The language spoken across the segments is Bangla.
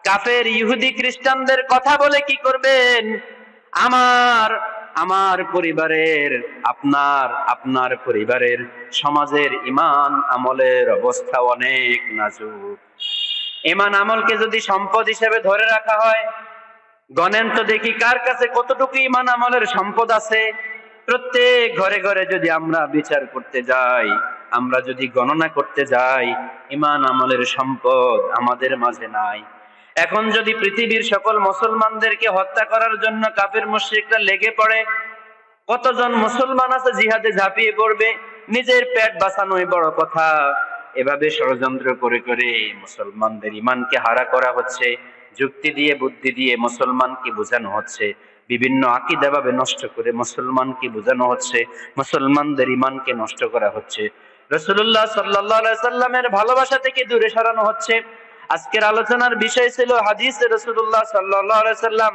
কাফের ইহুদি খ্রিস্টানদের কথা বলে কি করবেন? আমার আমার পরিবারের, আপনার পরিবারের, সমাজের ঈমান আমলের অবস্থা অনেক নাজুক। ঈমান আমলকে যদি সম্পদ হিসেবে ধরে রাখা হয়, গণেন তো দেখি কার কাছে কতটুকু ঈমান আমলের সম্পদ আছে। প্রত্যেক ঘরে ঘরে যদি আমরা বিচার করতে যাই, আমরা যদি গণনা করতে যাই, ঈমান আমলের সম্পদ আমাদের মাঝে নাই। এখন যদি পৃথিবীর সকল মুসলমানদেরকে হত্যা করার জন্য কাফের মুশরিকরা লেগে পড়ে, কতজন মুসলমান আছে জিহাদে ঝাঁপিয়ে পড়বে? নিজের পেট বাঁচানোই বড় কথা। এভাবে ষড়যন্ত্র করে করে মুসলমানদের ঈমানকে হারা করা হচ্ছে। যুক্তি দিয়ে, বুদ্ধি দিয়ে মুসলমানকে বোঝানো হচ্ছে, বিভিন্ন আকীদা ভাবে নষ্ট করে মুসলমানকে বোঝানো হচ্ছে, মুসলমানদের ঈমানকে নষ্ট করা হচ্ছে, রাসূলুল্লাহ সাল্লাল্লাহু আলাইহি সাল্লামের ভালোবাসা থেকে দূরে সরানো হচ্ছে। আজকের আলোচনার বিষয় ছিল হাদিসে রাসূলুল্লাহ সাল্লাল্লাহু আলাইহি সাল্লাম।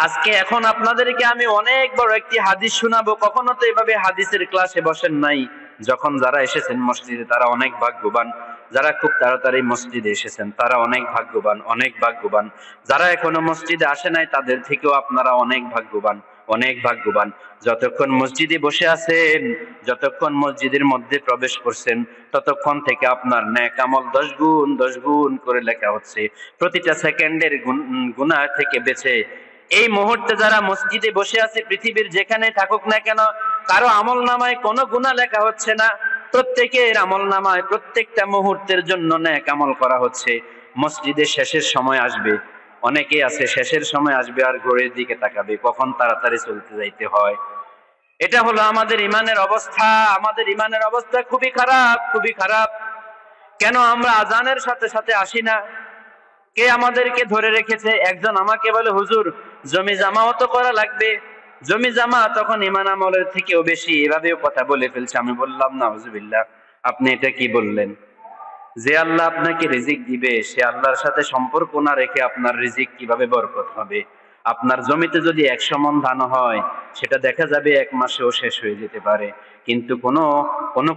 আজকে এখন আপনাদেরকে আমি অনেক বড় একটি হাদিস শোনাবো। কখনো তো এভাবে হাদিসের ক্লাসে বসেন নাই। যখন যারা এসেছেন মসজিদে তারা অনেক ভাগ্যবান, যারা খুব তাড়াতাড়ি মসজিদে এসেছেন তারা অনেক ভাগ্যবান, অনেক ভাগ্যবান। যারা এখনো মসজিদে আসে নাই তাদের থেকেও আপনারা অনেক ভাগ্যবান, অনেক ভাগ্যবান। যতক্ষণ মসজিদে বসে আছেন, যতক্ষণ মসজিদের মধ্যে প্রবেশ করছেন, ততক্ষণ থেকে আপনার নেক আমল 10 গুণ 10 গুণ করে লেখা হচ্ছে। প্রতিটা সেকেন্ডের গুনাহ থেকে বেঁচে এই মুহূর্তে যারা মসজিদে বসে আছে, পৃথিবীর যেখানে থাকুক না কেন, কারো আমল নামায় কোনো গুনাহ লেখা হচ্ছে না। প্রত্যেকের আমল নামায় প্রত্যেকটা মুহূর্তের জন্য নেক আমল করা হচ্ছে। মসজিদের শেষের সময় আসবে, অনেকে আছে শেষের সময় আসবে আর ঘড়ির দিকে তাকাবে কখন তাড়াতাড়ি চলতে যাইতে হয়। এটা হলো আমাদের ঈমানের অবস্থা। আমাদের ঈমানের অবস্থা খুবই খারাপ, খুবই খারাপ। কেন আমরা আজানের সাথে সাথে আসি না? কে আমাদেরকে ধরে রেখেছে? একজন আমাকে বলে, হুজুর জমি জামাও তো করা লাগবে। জমি জামা তখন ঈমান আমলের থেকেও বেশি, এভাবেও কথা বলে ফেলছে। আমি বললাম, নাউজুবিল্লাহ, আপনি এটা কি বললেন? যে আল্লাহ আপনাকে রিজিক দিবে সে আল্লাহর সাথে সম্পর্ক না রেখে আপনার রিজিক কিভাবে বরকত হবে? আপনার জমিতে যদি 100 মণ ধান হয়, সেটা দেখা যাবে 1 মাসেও শেষ হয়ে যেতে পারে। কিন্তু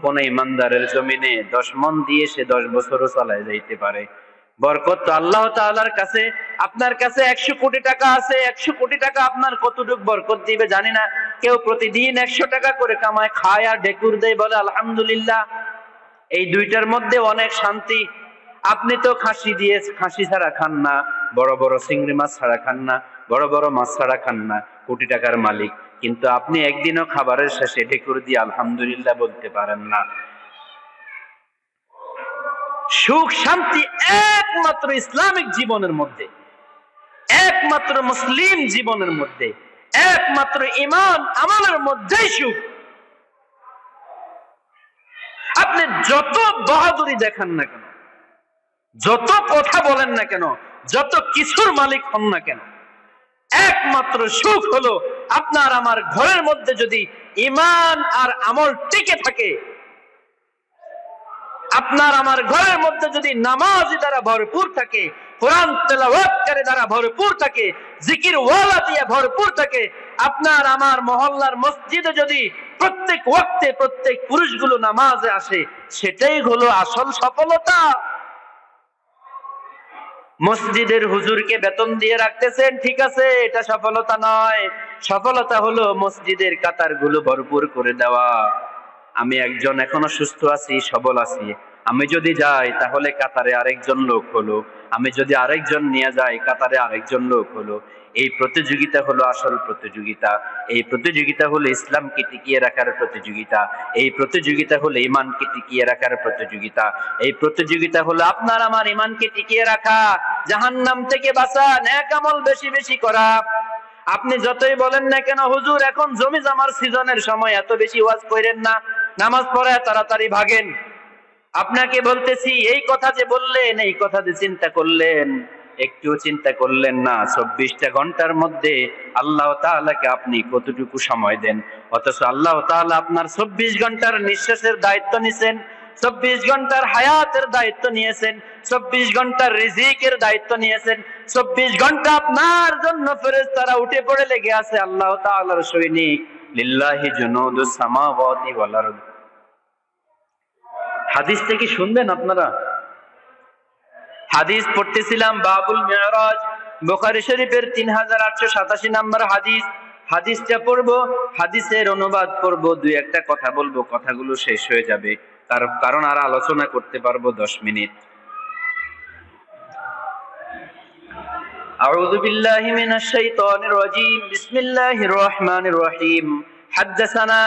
কোন ইমানদারের জমিনে 10 মণ দিয়ে সে 10 বছরও চালায় যাইতে পারে। বরকত তো আল্লাহ তাআলার কাছে। আপনার কাছে 100 কোটি টাকা আছে, 100 কোটি টাকা আপনার কতটুকু বরকত দিবে জানি না। কেউ প্রতিদিন 100 টাকা করে কামায়, খায় আর ঢেকুর দেয়, বলে আলহামদুলিল্লাহ। এই দুইটার মধ্যে অনেক শান্তি। আপনি তো খাসি ছাড়া খান না, বড় বড় চিংড়ি মাছ ছাড়া খান না, বড় বড় মাছ ছাড়া খান না, কোটি টাকার মালিক, কিন্তু আপনি একদিনও খাবারের শেষে ঢেকুর দিয়ে আলহামদুলিল্লাহ বলতে পারেন না। সুখ শান্তি একমাত্র ইসলামিক জীবনের মধ্যে, একমাত্র মুসলিম জীবনের মধ্যে, একমাত্র ঈমান আমলের মধ্যেই সুখ। আপনি যত বাহাদুরি দেখান না কেন, যত কথা বলেন না কেন, যত কিছুর মালিক হন না কেন, একমাত্র সুখ হলো আপনার আমার ঘরের মধ্যে যদি ঈমান আর আমল টিকে থাকে, আপনার আমার ঘরের মধ্যে যদি নামাজ দ্বারা ভরপুর থাকে, কোরআন তেলাওয়াতকারী দ্বারা ভরপুর থাকে, জিকির ওয়ালা দিয়ে ভরপুর থাকে, আপনার আমার মহল্লার মসজিদে যদি প্রত্যেক ওয়াক্তে প্রত্যেক পুরুষগুলো নামাজে আসে, সেটাই হলো আসল সফলতা। মসজিদের হুজুরকে বেতন দিয়ে রাখতেছেন, ঠিক আছে, এটা সফলতা নয়। সফলতা হলো মসজিদের কাতারগুলো ভরপুর করে দেওয়া। আমি একজন এখনো সুস্থ আছি, সবল আছি, আমি যদি যাই তাহলে কাতারে আরেকজন লোক হলো, আমি যদি আরেকজন নিয়ে যাই কাতারে আরেকজন লোক হলো। এই প্রতিযোগিতা হলো আসল প্রতিযোগিতা। এই প্রতিযোগিতা হলো ইসলামকে টিকিয়ে রাখার প্রতিযোগিতা। এই প্রতিযোগিতা হলো ঈমানকে টিকিয়ে রাখার প্রতিযোগিতা। এই প্রতিযোগিতা হলো আপনার আমার ঈমানকে টিকিয়ে রাখা, জাহান্নাম থেকে বাঁচা, নেক আমল বেশি বেশি করা। আপনি যতই বলেন না কেন, হুজুর এখন জমি জমার সিজনের সময়, এত বেশি ওয়াজ করেন না, নামাজ পড়ায় তাড়াতাড়ি ভাগেন। আপনাকে বলতেছি, এই কথা যে বললেন, এই কথা যে চিন্তা করলেন, একটু চিন্তা করলেন না। 24টা ঘন্টার মধ্যে আল্লাহ তাআলাকে আপনি কতটুকু সময় দেন? অথচ আল্লাহ তাআলা আপনার 24 ঘন্টার নিঃশ্বাসের দায়িত্ব নিয়েছেন, 24 ঘন্টার হায়াতের দায়িত্ব নিয়েছেন, 24 ঘন্টার রিজিকের দায়িত্ব নিয়েছেন। 24 ঘন্টা আপনার জন্য ফেরেশতারা উঠে পড়ে লেগে আছে। আল্লাহ তাআলার সৈনিক, লিল্লাহি জুনুদুস সামাওয়াতি ওয়াল আরদ। হাদিস থেকে শুনবেন আপনারা, হাদিস পড়তেছিলাম বাবুল মিরাজ, বুখারী শরীফের 3887 নম্বর হাদিস। হাদিসটা পড়বো, হাদিসের অনুবাদ পড়বো, দুই একটা কথা বলবো, কথাগুলো শেষ হয়ে যাবে, কারণ আর আলোচনা করতে পারবো 10 মিনিট। أعوذ بالله من الشيطان الرجيم بسم الله الرحمن الرحيم حدثنا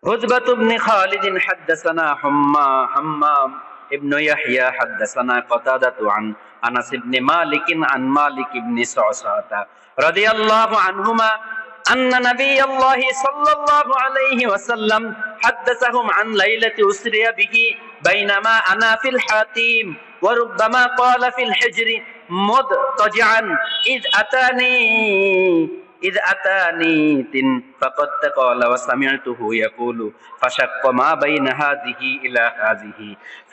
عتبة بن خالد حدثنا حمام ابن يحيى حدثنا قتادة عن أنس بن مالك عن مالك بن صعصعة رضي الله عنهما أن نبي الله صلى الله عليه وسلم حدثهم عن ليلة أسري به بينما أنا في الحاتيم وربما قال في الحجر مضطجعا إذ أتاني فقد قال وسمعته يقول فشق ما بين هذه إلى هذه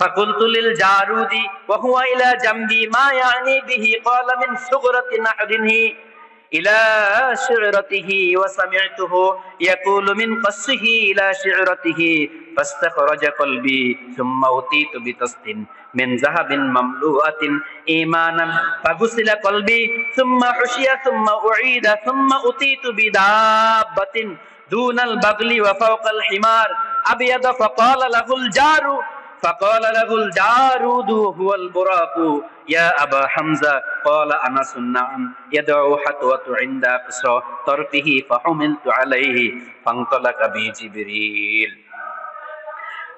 فقلت للجارود وهو إلى جنبي ما يعني به قال من صغرة نحره إلى شعرته وسمعته يقول من قصه إلى شعرته فاستخرج قلبي ثم أتيت بطست من ذهب مملوءة إيمانا فغسل قلبي ثم حشي ثم أعيد ثم أتيت بدابة دون البغل وفوق الحمار أبيض فقال له الجارود هو البراق يا أبا حمزة قال أنس نعم يدعو حتوة عند أقصى طرفه فحملت عليه فانطلق بي جبريل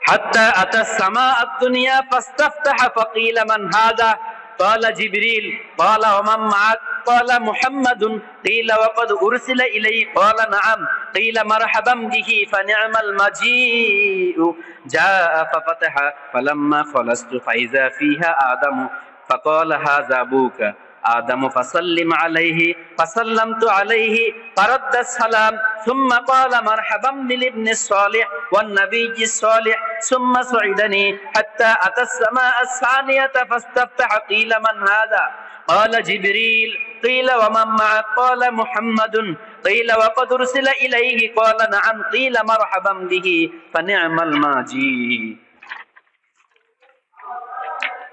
حتى أتى السماء الدنيا فاستفتح فقيل من هذا قال جبريل قال ومن معك قال محمد قيل وقد أرسل إليه قال نعم قيل مرحبا به فنعم المجيء جاء ففتح فلما خلصت فإذا فيها آدم فقال هذا أبوك آدم فسلم عليه فسلمت عليه فرد السلام ثم قال مرحبا بالابن الصالح والنبي الصالح ثم صعدني حتى أتى السماء الثانية فاستفتح قيل من هذا قال جبريل قيل ومن معك قال محمد قيل وقد أرسل إليه قال نعم قيل مرحبا به فنعم المجيء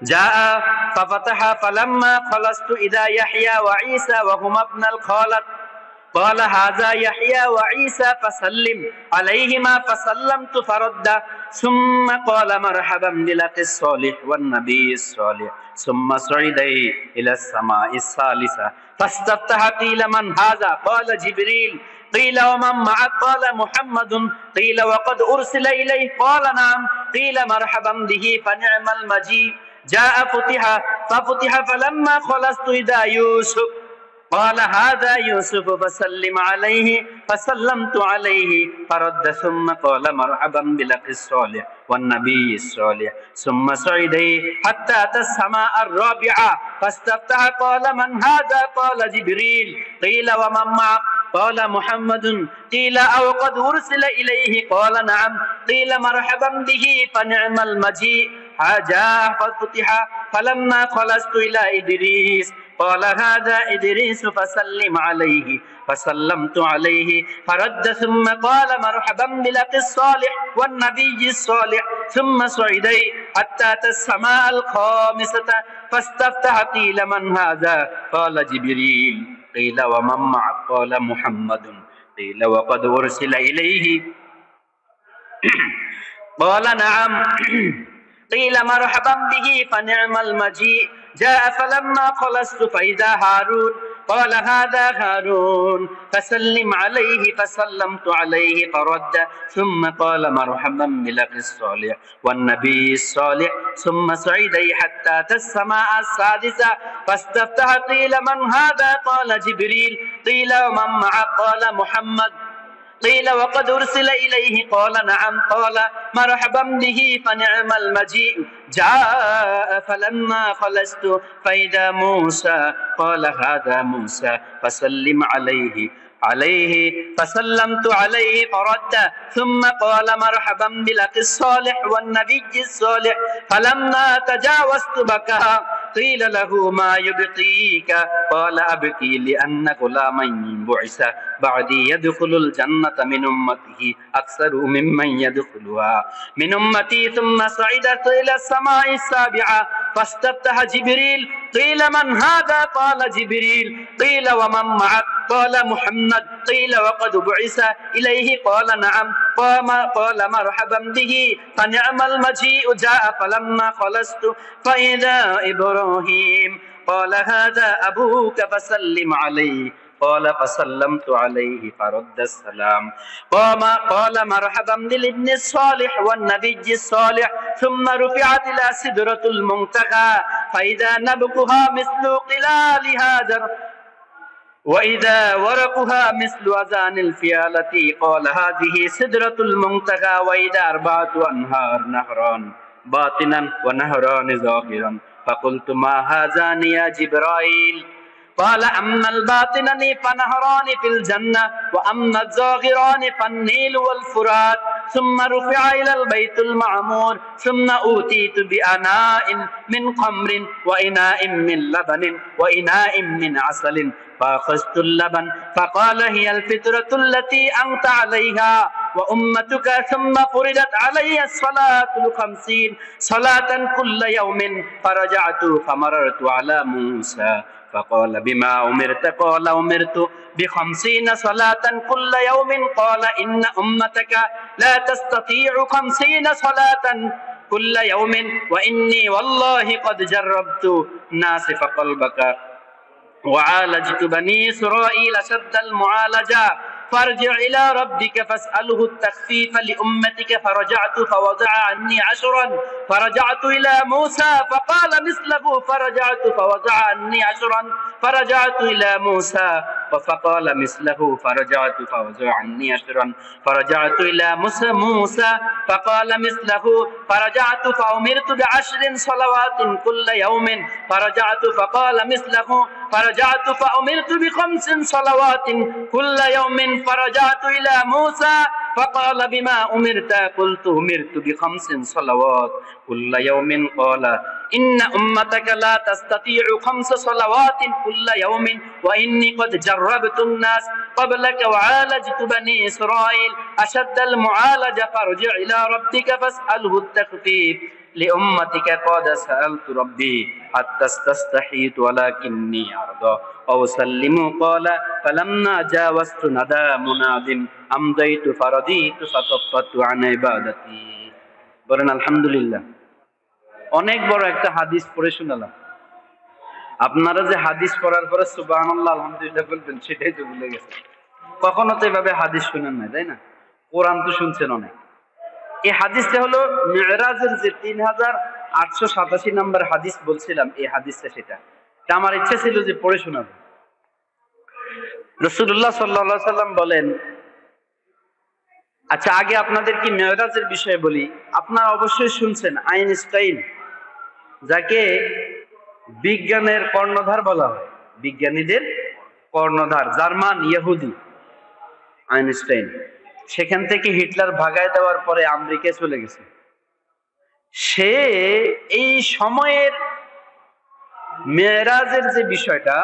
جاء ففتح فلما خلصت إذا يحيى وعيسى وهما ابن الخالد قال هذا يحيى وعيسى فسلم عليهما فسلمت فرد ثم قال مرحبا بالأخ الصالح والنبي الصالح ثم صعد إلى السماء الثالثة فاستفتح قيل من هذا قال جبريل قيل ومن معك قال محمد قيل وقد أرسل إليه قال نعم قيل مرحبا به فنعم المجيء جاء ففتح فلما خلصت إذا يوسف قال هذا يوسف فسلم عليه فسلمت عليه فرد ثم قال مرحبا بالأخ الصالح والنبي الصالح ثم صعد حتى أتى السماء الرابعة فاستفتح قال من هذا قال جبريل قيل ومن معك قال محمد قيل أو قد أرسل إليه قال نعم قيل مرحبا به فنعم المجيء جاء ففتح فلما خلصت إلى إدريس قال هذا إدريس فسلم عليه فسلمت عليه فرد ثم قال مرحبا بالأخ الصالح والنبي الصالح ثم صعد حتى أتى السماء الخامسة فاستفتح قيل من هذا قال جبريل قيل ومن معك قال محمد قيل وقد أرسل إليه قال نعم قيل مرحبا به فنعم المجيء جاء فلما خلصت فإذا هارون قال هذا هارون فسلم عليه فسلمت عليه فرد ثم قال مرحبا بالأخ الصالح والنبي الصالح ثم صعد حتى أتى السماء السادسة فاستفتح قيل من هذا قال جبريل قيل ومن معك قال محمد قيل وقد أرسل إليه قال نعم قال مرحبا به فنعم المجيء جاء فلما خلصت فإذا موسى قال هذا موسى فسلم عليه فسلمت عليه فرد ثم قال مرحبا بالأخ الصالح والنبي الصالح فلما تجاوزت بكى قيل له ما يبكيك قال أبكي لأن غلاما بعث بعدي يدخل الجنة من أمته أكثر ممن يدخلها من أمتي ثم صعدت إلى السماء السابعة فاستفتح جبريل قيل من هذا قال جبريل قيل ومن معك قال محمد قيل وقد بعث إليه قال نعم قال مرحبا به فنعم المجيء جاء فلما خلصت فإذا إبراهيم قال هذا أبوك فسلم عليه قال فسلمت عليه فرد السلام قال مرحبا بالابن الصالح والنبي الصالح ثم رفعت إلى سدرة المنتهى فإذا نبقها مثل قلال هاجر وإذا ورقها مثل أذان الفيالة قال هذه سدرة المنتهى وإذا أربعة أنهار نهران باطنا ونهران ظاهرا فقلت ما هذان يا جبرائيل قال أما الباطنان فنهران في الجنة وأما الظاهران فالنيل والفرات ثم رفع إلى البيت المعمور ثم أوتيت بأناء من خمر وإناء من لبن وإناء من عسل فأخذت اللبن فقال هي الفطرة التي أنت عليها وأمتك ثم فرضت علي الصلاة 50 صلاة كل يوم فرجعت فمررت على موسى فقال بما أمرت قال أمرت ب50 صلاة كل يوم قال إن أمتك لا تستطيع 50 صلاة كل يوم وإني والله قد جربت ناصف قلبك وعالجت بني إسرائيل شد المعالجة فارجع إلى ربك فاسأله التخفيف لأمتك فرجعت فوضع عني 10 فرجعت إلى موسى فقال مثله فرجعت فوضع عني 10 فرجعت إلى موسى فقال مثله فرجعت فوضع عني 10 فرجعت إلى موسى فقال مثله فرجعت فأمرت ب10 صلوات كل يوم فرجعت فقال مثله فرجعت فأمرت ب5 صلوات كل يوم فرجعت إلى موسى فقال بما أمرت قلت أمرت ب5 صلوات كل يوم قال إن أمتك لا تستطيع 5 صلوات كل يوم وإني قد جربت الناس قبلك وعالجت بني إسرائيل أشد المعالجة فارجع إلى ربك فاسأله التخفيف لأمتك قد سألت ربي حتى استحييت ولكني أرضى أو سلموا قال فلما جاوزت ندى مناد أمضيت فرضيت فكفت عن عبادتي বলেন আলহামদুলিল্লাহ। অনেক বড় একটা হাদিস পড়ে শোনালাম। আপনারা যে হাদিস পড়ার পরে সুবহানাল্লাহ আলহামদুলিল্লাহ বলবেন সেটাই তো ভুলে গেছেন। কখনো তো এভাবে হাদিস শুনেন না, তাই না? কোরআন তো শুনছেন অনেক। এই হাদিসটা হলো মিরাজের যে 3887 নম্বর হাদিস বলছিলাম, এই হাদিসটা সেটা আমার ইচ্ছা ছিল যে পড়ে শোনাবো। রাসূলুল্লাহ সাল্লাল্লাহু আলাইহি সাল্লাম বলেন, আচ্ছা আগে আপনাদের কি মিরাজের বিষয়ে বলি। আপনারা অবশ্যই শুনছেন আইনস্টাইন, যাকে বিজ্ঞানের কর্ণধার বলা হয়, বিজ্ঞানীদের কর্ণধার, জার্মান ইহুদি আইনস্টাইন। সেখান থেকে হিটলার ভাগায় দেওয়ার পরে আমেরিকায় চলে গেছে। সে এই সময়ের মেরাজের যে বিষয়টা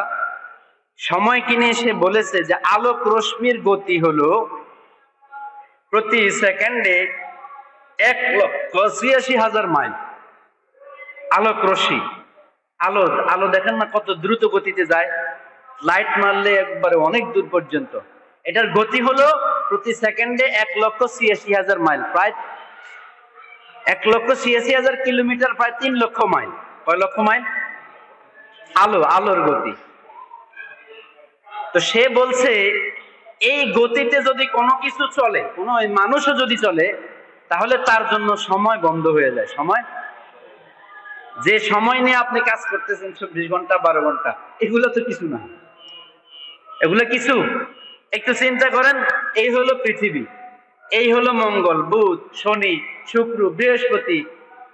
সময় কিনে সে বলেছে যে আলোক রশ্মির গতি হলো প্রতি সেকেন্ডে 1,86,000 মাইল। আলোক রশ্মি, আলো দেখেন না কত দ্রুত গতিতে যায়, লাইট মারলে একবারে অনেক দূর পর্যন্ত। এটার গতি হলো প্রতি সেকেন্ডে 1,86,000 মাইল, প্রায় 1,86,000 কিলোমিটার, প্রায় 3 লক্ষ মাইল। কয় লক্ষ মাইল? আলোর গতি। তো সে বলছে এই গতিতে যদি কোনো কিছু চলে, কোনো মানুষও যদি চলে, তাহলে তার জন্য সময় বন্ধ হয়ে যায়। সময়, যে সময় নিয়ে আপনি কাজ করতেছেন 24 ঘন্টা 12 ঘন্টা, এগুলো তো কিছু না। এগুলো কিছু? একটু চিন্তা করেন, এই হলো পৃথিবী, এই হলো মঙ্গল, বুধ, শনি, শুক্র, বৃহস্পতি,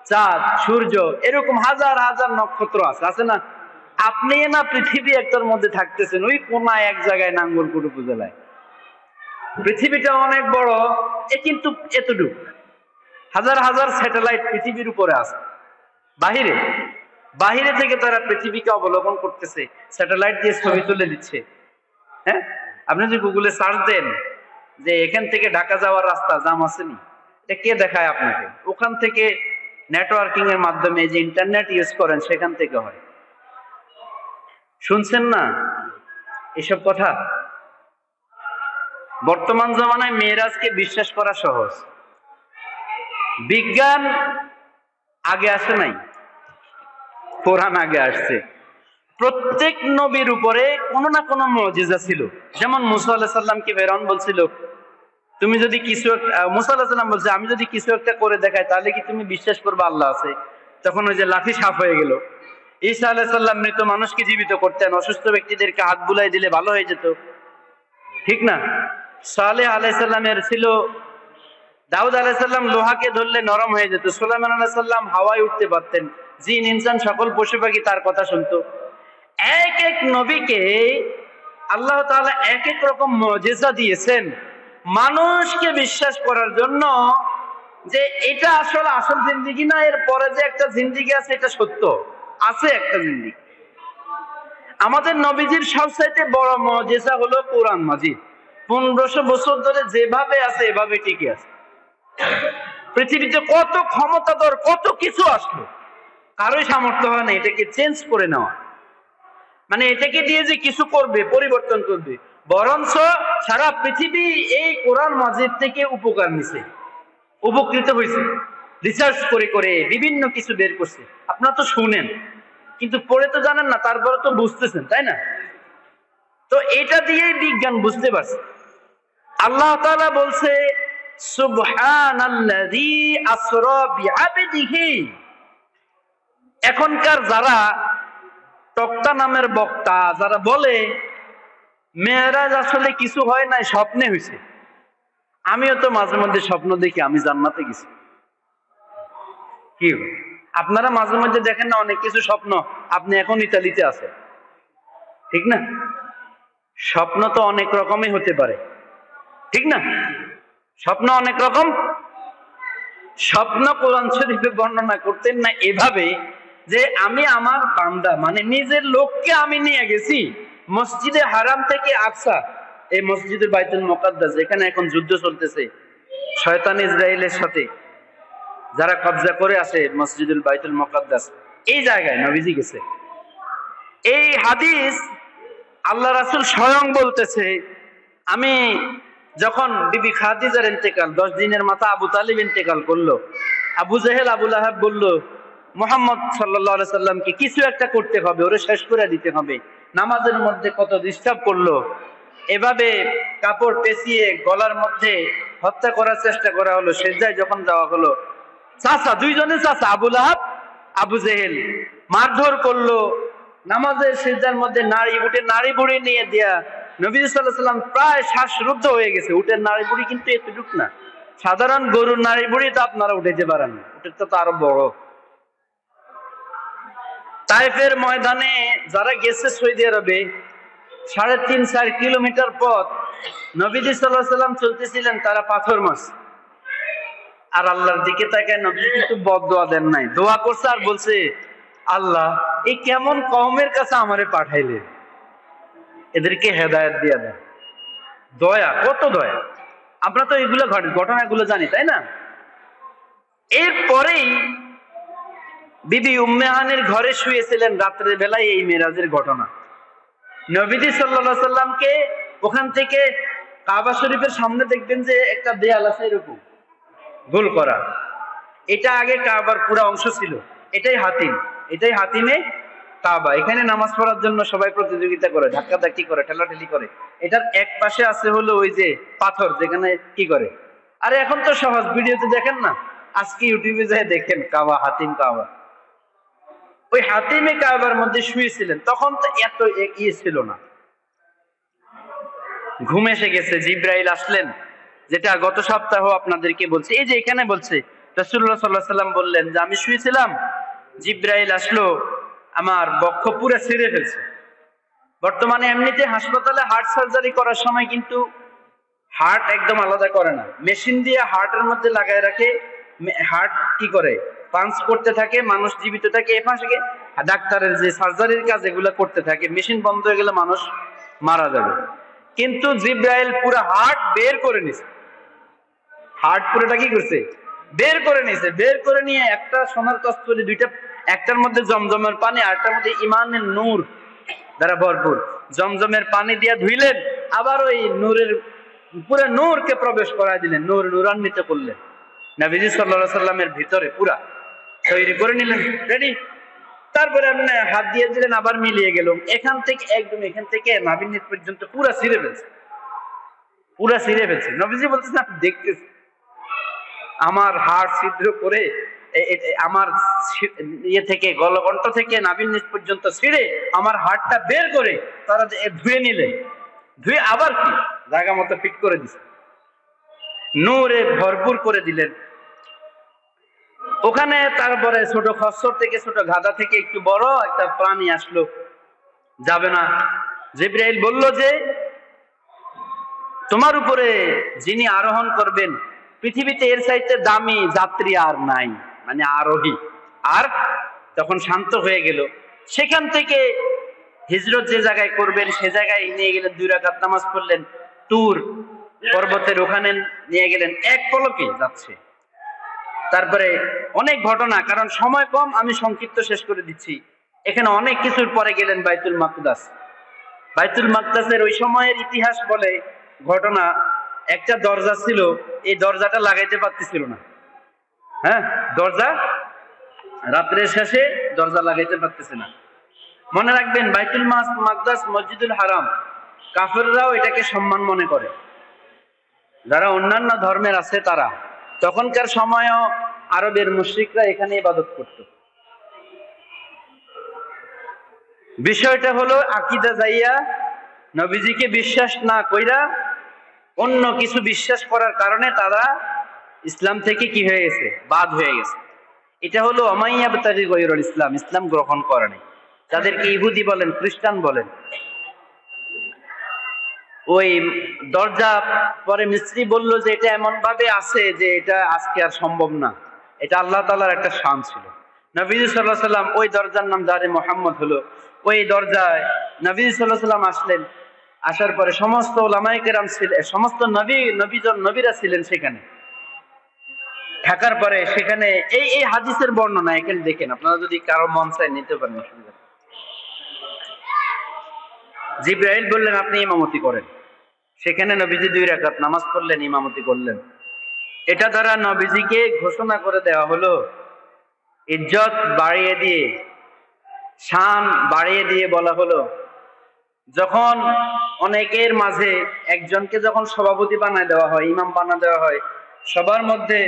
চাঁদ, সূর্য, এরকম হাজার হাজার নক্ষত্র আছে না? আপনি না পৃথিবী একটার মধ্যে থাকতেছেন, ওই কোনায় এক জায়গায় নাঙ্গলকোট উপজেলায়। পৃথিবীটা অনেক বড়, কিন্তু এতটুকু। হাজার হাজার স্যাটেলাইট পৃথিবীর উপরে আছে, বাহিরে থেকে তারা পৃথিবীকে অবলোকন করতেছে, স্যাটেলাইট দিয়ে ছবি তুলে দিচ্ছে। হ্যাঁ, আপনি যদি গুগলে সার্চ দেন যে এখান থেকে ঢাকা যাওয়ার রাস্তা জাম আসেনি, এটা কে দেখায় আপনাকে? ওখান থেকে নেটওয়ার্কিং এর মাধ্যমে যে ইন্টারনেট ইউজ করেন সেখান থেকে হয়। শুনছেন না এসব কথা? বর্তমান জামানায় মেরাজকে বিশ্বাস করা সহজ। বিজ্ঞান আগে আসে নাই, কোরআন আগে আসছে। প্রত্যেক নবীর উপরে কোনো না কোনো মুজিজা ছিল। যেমন মুসা আলাইহিস সালামকে ফেরাউন বলছিল, তুমি যদি কিছু মুসা আলাইহিস সালাম বলছে, আমি যদি কিছু একটা করে দেখাই তাহলে কি তুমি বিশ্বাস করবে আল্লাহ আছে? তখন ওই যে লাঠি সাফ হয়ে গেল। ঈসা আলাইহিস সালাম মৃত মানুষকে জীবিত করতেন, অসুস্থ ব্যক্তিদেরকে হাত বুলাই দিলে ভালো হয়ে যেত, ঠিক না? সালেহ আলাইহিস সালামের ছিল, দাউদ আলাইহিস সালাম লোহাকে ধরলে নরম হয়ে যেত, সুলাইমান আলাইহিস সালাম হাওয়ায় উঠতে পারতেন, জিন ইনসান সকল পশু পাখি তার কথা শুনতো। এক এক নবীকে আল্লাহ তাআলা এক এক রকম মুজিজা দিয়েছেন মানুষকে বিশ্বাস করার জন্য, যে এটা আসলে আসল জিন্দেগি না, এর পরে যে একটা জিন্দেগি আছে এটা সত্য, আছে একটা জিন্দেগি। আমাদের নবীজির সবচাইতে বড় মুজিজা হলো কোরআন মাজিদ। 1500 বছর ধরে যেভাবে আছে এভাবে টিকে আছে। পৃথিবীতে কত ক্ষমতাধর কত কিছু আসলো, কারোই সামর্থ্য হয় না এটাকে চেঞ্জ করে নেওয়া, মানে এটাকে দিয়ে যে কিছু করবে, পরিবর্তন করবে। বরঞ্চ সারা পৃথিবী এই কোরআন মাজিদ থেকে উপকার নিছে, উপকৃত হয়েছে, রিসার্চ করে করে বিভিন্ন কিছু বের করছে। আপনারা তো শুনেন কিন্তু পড়ে তো জানেন না, তারপরে তো বুঝতেছেন, তাই না? তো এটা দিয়েই বিজ্ঞান বুঝতে পারছে। আল্লাহ তাআলা বলছে সুবহানাল্লাযী আসরা বিআবদিহি। এখনকার যারা তক্তা নামের বক্তা যারা বলে মেরাজ আসলে কিছু হয় নাই, স্বপ্নে হয়েছে, আমিও তো মাঝে মধ্যে স্বপ্ন দেখি আমি জান্নাতে গেছি। কি আপনারা মাঝে মধ্যে দেখেন না অনেক কিছু স্বপ্ন, আপনি এখন ইতালিতে আছেন, ঠিক না? স্বপ্ন তো অনেক রকমই হতে পারে, ঠিক না? স্বপ্ন অনেক রকম। স্বপ্ন কোরআন শরীফে বর্ণনা করতেন না এভাবে যে আমি আমার বান্দা মানে নিজের লোককে আমি নিয়ে গেছি মসজিদে হারাম থেকে আকসা, এই মসজিদের বাইতুল মুকাদ্দাস যেখানে এখন যুদ্ধ চলতেছে শয়তান ইসরায়েলের সাথে, যারা কবজা করে আছে মসজিদুল বাইতুল মুকাদ্দাস, এই জায়গায় নবীজি গেছে। এই হাদিস আল্লাহ রাসূল স্বয়ং বলতেছে, আমি যখন বিবি খাদিজার ইন্তেকাল, 10 দিনের মাথা আবু তালিব ইন্তেকাল করলো, আবু জেহেল আবু লাহাব বলল মুহাম্মদ সাল্লাল্লাহু আলাইহি সাল্লামকে কিছু একটা করতে হবে, ওরে শেষ করে দিতে হবে। নামাজের মধ্যে কত ডিস্টার্ব করলো, এভাবে কাপড় পেঁচিয়ে গলার মধ্যে হত্যা করার চেষ্টা করা হলো। সেজদায় যখন যাওয়া হলো, চাচা, দুইজনে চাচা, আবু লাহাব আবু জেহেল মারধর করলো, নামাজের সেজদার মধ্যে নাড়ি বুড়ি নিয়ে দেয়া নবী সাল্লাল্লাহু আলাইহি সাল্লাম প্রায় শ্বাসরুদ্ধ হয়ে গেছে। উটের নাড়ি বুড়ি কিন্তু এতটুক না, সাধারণ গরুর নাড়ি বুড়ি তো আপনারা উঠাইতে পারেন না, উটের তো আরো বড়। তায়েফের ময়দানে যারা গেছে সৌদি আরবে, 3.5-4 কিলোমিটার পথ নবীজি সাল্লাল্লাহু আলাইহি সাল্লাম চলতেছিলেন, তারা পাথর মারছে। আর আল্লাহর দিকে তাকায় নবী কিন্তু বদদোয়া দেন নাই, দোয়া করছে আর বলছে, আল্লাহ এই কেমন কওমের কাছে আমারে পাঠাইলেন, এদেরকে হেদায়েত দিয়ে দেন। দয়া, কত দয়া! আমরা তো এগুলো ঘটনাগুলো জানি, তাই না? এরপরেই বিবি উম্মে হানির ঘরে শুয়েছিলেন রাত্রের বেলায় এই মেরাজের ঘটনা। নবীজি সাল্লাল্লাহু আলাইহি সাল্লামকে ওখান থেকে কাবা শরীফের সামনে দেখবেন যে একটা দেয়াল আছে এরকম গোল করা, এটা আগে কাবার পুরো অংশ ছিল, এটাই হাতিমে কাবা। এখানে নামাজ পড়ার জন্য সবাই প্রতিযোগিতা করে, ধাক্কাধাক্কি করে, ঠেলাঠেলি করে। এটার এক পাশে আছে হলো ওই যে পাথর, যেখানে কি করে, আরে এখন তো সহজ, ভিডিওতে দেখেন না, আজকে ইউটিউবে যায় দেখেন, কাবা, হাতিম কাবা। ওই হাতিমে কাবার মধ্যে শুয়েছিলেন, তখন তো এত ইয়ে ছিল না। ঘুম এসে গেছে, জিব্রাইল আসলেন, যেটা গত সপ্তাহ আপনাদেরকে বলছি। এই যে এখানে বলছে রাসূলুল্লাহ সাল্লাল্লাহু আলাইহি সাল্লাম বললেন যে আমি শুয়েছিলাম, জিব্রাইল আসলো, আমার বক্ষ পুরো ছিঁড়ে ফেলছে। বর্তমানে এমনিতে হাসপাতালে হার্ট সার্জারি করার সময় কিন্তু হার্ট একদম আলাদা করে না, মেশিন দিয়ে হার্টের মধ্যে লাগায় রাখে, হার্ট কি করে পাঞ্চ করতে থাকে, মানুষ জীবিত থাকে। এ পাশে ডাক্তারের যে সার্জারির কাজ এগুলো করতে থাকে, মেশিন বন্ধ হয়ে গেলে মানুষ মারা যাবে। কিন্তু জিব্রাইল পুরো হার্ট বের করে নিছে, হার্ট পুরোটা কি করছে বের করে নিয়েছে, বের করে নিয়ে একটা সোনার কস্তূরি, দুইটা, একটার মধ্যে জমজমের পানি, আরেকটার মধ্যে ইমানের নূর দ্বারা ভরপুর, জমজমের পানি দিয়ে ধুইলেন, আবার ওই নূরের পুরো নূরকে প্রবেশ করায় দিলেন, নূর নূরান্বিত করলেন নবীজি সাল্লাল্লাহু আলাইহি সাল্লামের ভিতরে, পুরা তৈরি করে নিলেন, রেডি। তারপরে আপনি হাত দিয়ে দিলেন, আবার মিলিয়ে গেল, এখান থেকে একদম এখান থেকে নাভির নিচ পর্যন্ত পুরা ছিঁড়ে ফেলছে, পুরা ছিঁড়ে ফেলছে। নবীজি বলতেছেন আপনি দেখতেছেন আমার হাড় ছিদ্র করে, আমার ইয়ে থেকে গলকণ্ঠ থেকে নাভির নিচ পর্যন্ত ছিঁড়ে আমার হাড়টা বের করে তারা ধুয়ে নিলে, ধুয়ে আবার কি জায়গা মতো ফিট করে দিছে, নূরে ভরপুর করে দিলেন। ওখানে তারপরে ছোট খচ্চর থেকে, ছোট গাধা থেকে একটু বড় একটা প্রাণী আসলো, যাবে না। জিবরাইল বলল যে তোমার উপরে যিনি আরোহণ করবেন, পৃথিবীতে এর চাইতে দামি যাত্রী আর নাই, মানে আরোহী। আর তখন শান্ত হয়ে গেল। সেখান থেকে হিজরত যে জায়গায় করবেন সে জায়গায় নিয়ে গেলেন, 2 রাকাত নামাজ পড়লেন, তুর পর্বতের ওখানে নিয়ে গেলেন, এক পলকে যাচ্ছে। তারপরে অনেক ঘটনা, কারণ সময় কম, আমি সংক্ষিপ্ত শেষ করে দিচ্ছি। এখানে অনেক কিছুর পরে গেলেন বাইতুল মাকদাস। বাইতুল মাকদাসের ওই সময়ের ইতিহাস বলে, ঘটনা, একটা দরজা ছিল, এই দরজাটা লাগাইতে পারতেছিল না। হ্যাঁ, দরজা রাত্রের শেষে দরজা লাগাইতে পারতেছে না। মনে রাখবেন, বাইতুল মাকদাস মসজিদুল হারাম, কাফেররাও এটাকে সম্মান মনে করে, যারা অন্যান্য ধর্মের আছে তারা। তখনকার সময়ও আরবের মুশরিকরা এখানে ইবাদত করত। বিষয়টা হলো আকীদা যাইয়া নবীজিকে বিশ্বাস না কইরা অন্য কিছু বিশ্বাস করার কারণে তারা ইসলাম থেকে কি হয়ে গেছে, বাদ হয়ে গেছে। এটা হলো অমাইয়াবতাগি গায়রুল ইসলাম, ইসলাম গ্রহণ করে নাই, যাদেরকে ইহুদি বলেন, খ্রিস্টান বলেন। ওই দরজা পরে মিস্ত্রি বলল যে এটা এমন ভাবে আছে যে এটা আজকে আর সম্ভব না, এটা আল্লাহ তাআলার একটা শান ছিল। নবীজি সাল্লাল্লাহু আলাইহি সাল্লাম, ওই দরজার নাম জারে মুহাম্মদ হলো, ওই দরজায় নবীজি সাল্লাল্লাহু আলাইহি সাল্লাম আসলেন। আসার পরে সমস্ত উলামায়ে কেরাম ছিলেন, সমস্ত নবীরা ছিলেন সেখানে। থাকার পরে সেখানে এই হাদিসের বর্ণনা এখানে দেখেন, আপনারা যদি কারো মন চায় নিতে পারেন, অসুবিধা। জিবরাইল বললেন আপনি ইমামতি করেন। সেখানে নবীজি 2 রাকাত নামাজ পড়লেন, ইমামতি করলেন। এটা দ্বারা নবীজিকে ঘোষণা করে দেওয়া হলো, ইজ্জত বাড়িয়ে দিয়ে, শান বাড়িয়ে দিয়ে বলা হলো, যখন অনেকের মাঝে একজনকে যখন সভাপতি বানায় দেওয়া হয়, ইমাম বানায় দেওয়া হয়, সবার মধ্যে